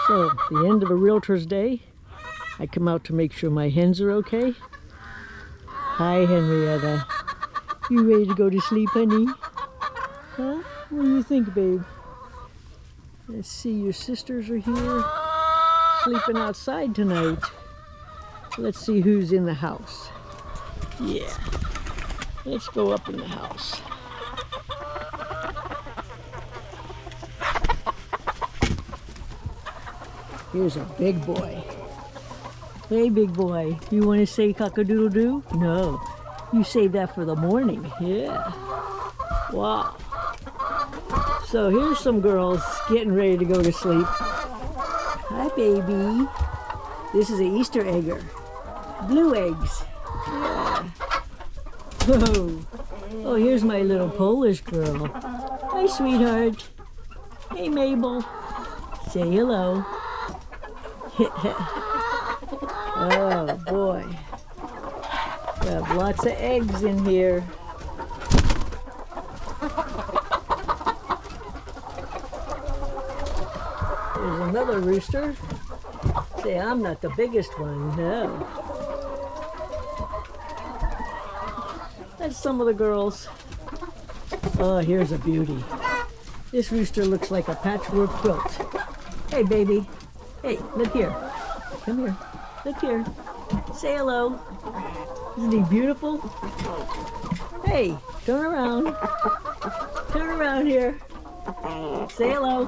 So, the end of a realtor's day, I come out to make sure my hens are okay. Hi, Henrietta. You ready to go to sleep, honey? Huh? What do you think, babe? Let's see, your sisters are here, sleeping outside tonight. Let's see who's in the house. Yeah, let's go up in the house. Here's a big boy. Hey, big boy, you want to say cock-a-doodle-doo? No, you save that for the morning. Yeah. Wow. So here's some girls getting ready to go to sleep. Hi, baby. This is an Easter egger. Blue eggs. Yeah. Whoa. Oh, here's my little Polish girl. Hi, sweetheart. Hey, Mabel. Say hello. Oh, boy. We have lots of eggs in here. There's another rooster. Say, I'm not the biggest one, no. That's some of the girls. Oh, here's a beauty. This rooster looks like a patchwork quilt. Hey, baby. Hey, look here. Come here. Look here. Say hello. Isn't he beautiful? Hey, turn around. Turn around here. Say hello.